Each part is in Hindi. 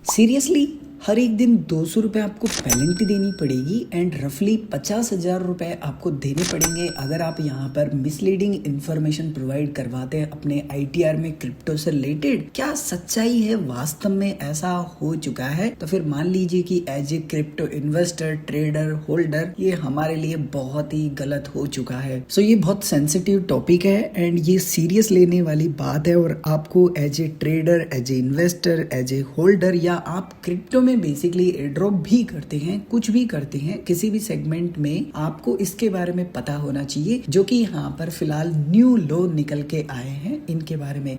सीरियसली हर एक दिन 200 रुपये आपको पेनल्टी देनी पड़ेगी एंड रफली 50,000 रुपये आपको देने पड़ेंगे अगर आप यहाँ पर मिसलीडिंग इंफॉर्मेशन प्रोवाइड करवाते हैं अपने आईटीआर में क्रिप्टो से रिलेटेड। क्या सच्चाई है? वास्तव में ऐसा हो चुका है? तो फिर मान लीजिए कि as a crypto investor, trader, holder ये हमारे लिए बहुत ही गलत हो चुका है। सो ये बहुत सेंसिटिव टॉपिक है एंड ये सीरियस लेने वाली बात है और आपको as a trader, as a investor, as a holder या आप क्रिप्टो में बेसिकली एयरड्रॉप भी करते हैं, कुछ भी करते हैं किसी भी सेगमेंट में, आपको इसके बारे में पता होना चाहिए जो कि यहाँ पर फिलहाल न्यू लॉ निकल के आए हैं इनके बारे में।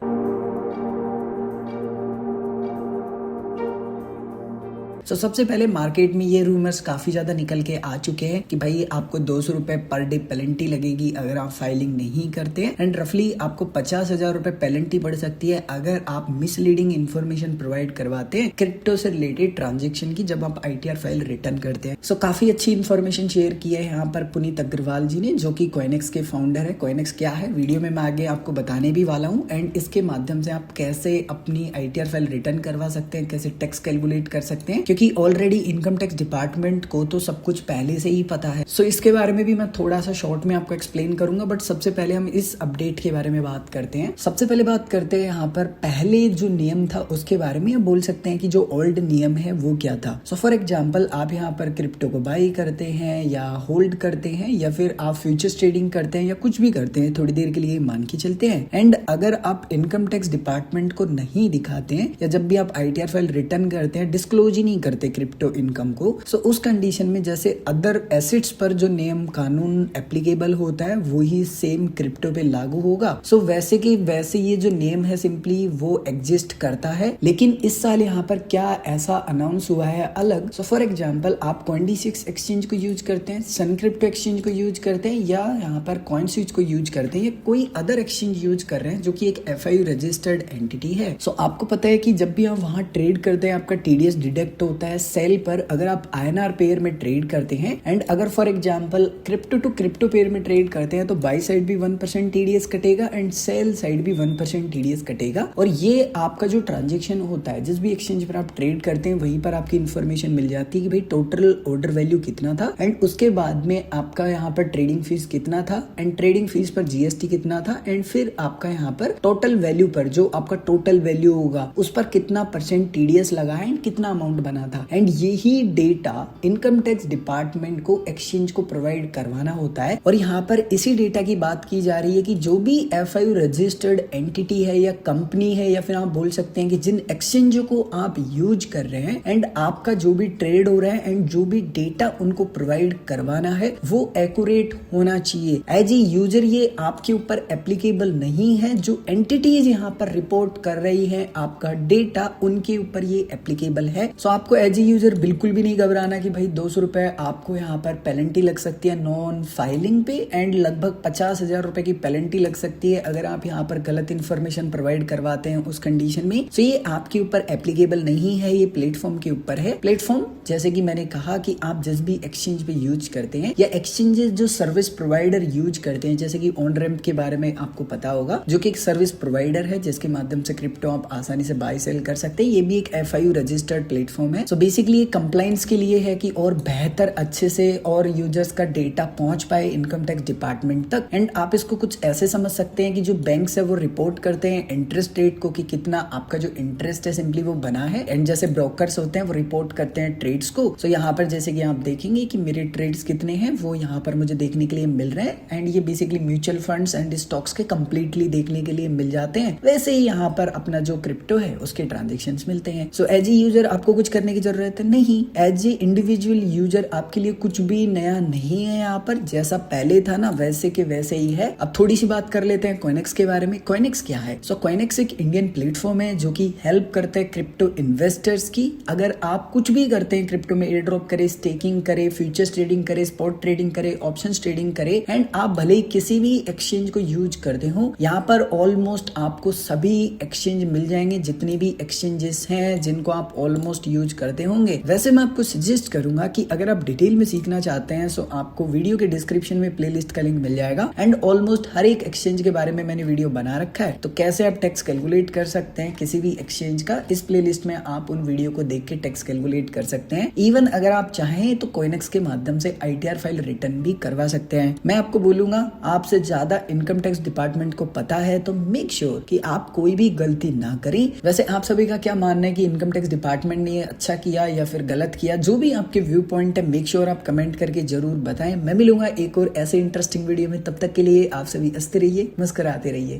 सबसे पहले मार्केट में ये रूमर्स काफी ज्यादा निकल के आ चुके हैं कि भाई आपको 200 रुपए पर डे पेनल्टी लगेगी अगर आप फाइलिंग नहीं करते हैं एंड रफली आपको 50,000 रुपए पेनल्टी पड़ सकती है अगर आप मिसलीडिंग इन्फॉर्मेशन प्रोवाइड करवाते हैं क्रिप्टो से रिलेटेड ट्रांजेक्शन की जब आप आईटीआर फाइल रिटर्न करते हैं। काफी अच्छी इन्फॉर्मेशन शेयर की है यहाँ पर पुनीत अग्रवाल जी ने, जो कि कॉइनेक्स के फाउंडर है। कॉइनेक्स क्या है वीडियो में मैं आगे आपको बताने भी वाला हूँ एंड इसके माध्यम से आप कैसे अपनी आईटीआर फाइल रिटर्न करवा सकते हैं, कैसे टैक्स कैलकुलेट कर सकते हैं, क्योंकि ऑलरेडी इनकम टैक्स डिपार्टमेंट को तो सब कुछ पहले से ही पता है। इसके बारे में भी मैं थोड़ा सा शॉर्ट में आपको एक्सप्लेन करूंगा, बट सबसे पहले हम इस अपडेट के बारे में बात करते हैं। सबसे पहले बात करते हैं यहाँ पर पहले जो नियम था उसके बारे में, या बोल सकते हैं कि जो ओल्ड नियम है वो क्या था। फॉर एग्जाम्पल आप यहाँ पर क्रिप्टो को बाई करते हैं या होल्ड करते हैं या फिर आप फ्यूचर्स ट्रेडिंग करते हैं या कुछ भी करते हैं, थोड़ी देर के लिए मान के चलते हैं एंड अगर आप इनकम टैक्स डिपार्टमेंट को नहीं दिखाते हैं या जब भी आप आईटीआर फाइल रिटर्न करते हैं डिस्क्लोज ही नहीं करते क्रिप्टो इनकम को, उस कंडीशन में जैसे अदर एसेट्स पर जो नियम कानून एप्लीकेबल होता है वही सेम क्रिप्टो पे लागू होगा। वैसे के वैसे ये जो नियम है सिंपली वो एग्जिस्ट करता है, लेकिन इस साल यहाँ पर क्या ऐसा अनाउंस हुआ है अलग। फॉर एग्जाम्पल आप Coin-D6 एक्सचेंज को यूज करते हैं, सन क्रिप्टो एक्सचेंज को यूज करते हैं या यहाँ पर CoinSwitch को यूज करते हैं या कोई अदर एक्सचेंज यूज कर रहे हैं जो कि एक FIU रजिस्टर्ड एंटिटी है। आपको पता है कि जब भी आप वहां ट्रेड करते हैं आपका TDS डिडक्ट होता है सेल पर अगर आप INR पेयर में ट्रेड करते हैं एंड अगर for example crypto to crypto pair में ट्रेड करते हैं तो बाई साइड भी 1% TDS कटेगा एंड सेल साइड भी 1% TDS कटेगा। और ये आपका जो ट्रांजेक्शन होता है जिस भी एक्सचेंज पर आप ट्रेड करते हैं वहीं पर आपकी इन्फॉर्मेशन मिल जाती है कि भाई टोटल ऑर्डर वैल्यू कितना था एंड उसके बाद में आपका यहाँ पर ट्रेडिंग फीस कितना था एंड ट्रेडिंग फीस पर GST कितना था एंड फिर आपका यहाँ पर टोटल वैल्यू पर जो आपका टोटल वैल्यू होगा उस पर कितना परसेंट TDS लगा है एंड कितना अमाउंट बना था। एंड यही डेटा इनकम टैक्स डिपार्टमेंट को एक्सचेंज को प्रोवाइड करवाना होता है। और यहाँ पर इसी डेटा की बात की जा रही है कि जो भी FIU रजिस्टर्ड एंटिटी है या कंपनी है या फिर आप बोल सकते हैं कि जिन एक्सचेंजों को आप यूज कर रहे हैं एंड आपका जो भी ट्रेड हो रहा है एंड जो भी डेटा उनको प्रोवाइड करवाना है वो एक्यूरेट होना चाहिए। एज ए यूजर ये आपके ऊपर एप्लीकेबल नहीं है, जो एंटिटीज यहाँ पर रिपोर्ट कर रही है आपका डेटा उनके ऊपर ये एप्लीकेबल है। आपको एज ए यूजर बिल्कुल भी नहीं घबराना कि भाई 200 रुपए आपको यहाँ पर पेनल्टी लग सकती है नॉन फाइलिंग पे एंड लगभग 50,000 रुपए की पेनल्टी लग सकती है अगर आप यहाँ पर गलत इन्फॉर्मेशन प्रोवाइड करवाते हैं उस कंडीशन में। ये आपके ऊपर एप्लीकेबल नहीं है, ये प्लेटफॉर्म के ऊपर है। प्लेटफॉर्म जैसे कि मैंने कहा कि आप जिस भी एक्सचेंज पे यूज करते हैं या एक्सचेंजेस जो सर्विस प्रोवाइडर यूज करते हैं, जैसे कि OnRamp के बारे में आपको पता होगा जो कि एक सर्विस प्रोवाइडर है जिसके माध्यम से क्रिप्टो आप आसानी से बाय सेल कर सकते हैं। ये भी एक FIU रजिस्टर्ड प्लेटफॉर्म है। बेसिकली ये कंप्लाइंस के लिए है कि और बेहतर अच्छे से और यूजर्स का डेटा पहुंच पाए इनकम टैक्स डिपार्टमेंट तक। एंड आप इसको कुछ ऐसे समझ सकते हैं कि जो बैंक्स है वो रिपोर्ट करते हैं इंटरेस्ट रेट को कि कितना आपका जो इंटरेस्ट है सिंपली वो बना है एंड जैसे ब्रोकर्स होते हैं वो रिपोर्ट करते हैं ट्रेड्स को। यहाँ पर जैसे कि आप देखेंगे कि मेरे ट्रेड्स कितने हैं वो यहाँ पर मुझे देखने के लिए मिल रहे हैं एंड ये basically mutual funds and stocks के कंप्लीटली देखने के लिए मिल जाते हैं। वैसे ही यहाँ पर अपना जो क्रिप्टो है उसके ट्रांजेक्शन मिलते हैं। एज ए यूजर आपको कुछ करने की जरूरत नहीं, एज ए इंडिविजुअल यूजर आपके लिए कुछ भी नया नहीं है। यहाँ पर जैसा पहले था ना वैसे के वैसे ही है। अब थोड़ी सी बात कर लेते हैं कॉइनेक्स के बारे में। कॉइनेक्स क्या है? कॉइनेक्स एक इंडियन प्लेटफॉर्म है जो कि हेल्प करता है क्रिप्टो इन्वेस्टर्स की। अगर आप कुछ भी करते हैं क्रिप्टो में, एयर ड्रॉप करे, स्टेकिंग करे, फ्यूचर्स ट्रेडिंग करे, स्पॉट ट्रेडिंग करे, ऑप्शंस ट्रेडिंग करे एंड आप भले ही किसी भी एक्सचेंज को यूज करते हो, यहाँ पर ऑलमोस्ट आपको सभी एक्सचेंज मिल जाएंगे। जितनी भी एक्सचेंजेस हैं जिनको आप ऑलमोस्ट यूज करते होंगे। वैसे मैं आपको सजेस्ट करूंगा कि अगर आप डिटेल में सीखना चाहते हैं तो आपको वीडियो के डिस्क्रिप्शन में प्लेलिस्ट का लिंक मिल जाएगा एंड ऑलमोस्ट हर एक एक्सचेंज के बारे में मैंने वीडियो बना रखा है। तो कैसे आप टैक्स कैलकुलेट कर सकते हैं किसी भी एक्सचेंज का, इस प्लेलिस्ट में आप उन वीडियो को देख के टैक्स कैलकुलेट कर सकते हैं। इवन अगर आप चाहें तो कोइनेक्स के माध्यम से ITR फाइल रिटर्न भी करवा सकते हैं। मैं आपको बोलूंगा आपसे ज्यादा इनकम टैक्स डिपार्टमेंट को पता है, तो मेक श्योर कि आप कोई भी गलती ना करें। वैसे आप सभी का क्या मानना है कि इनकम टैक्स डिपार्टमेंट ने अच्छा किया या फिर गलत किया? जो भी आपके व्यू पॉइंट है मेक श्योर आप कमेंट करके जरूर बताएं। मैं मिलूंगा एक और ऐसे इंटरेस्टिंग वीडियो में, तब तक के लिए आप सभी हंसते रहिए, मुस्कुराते रहिए।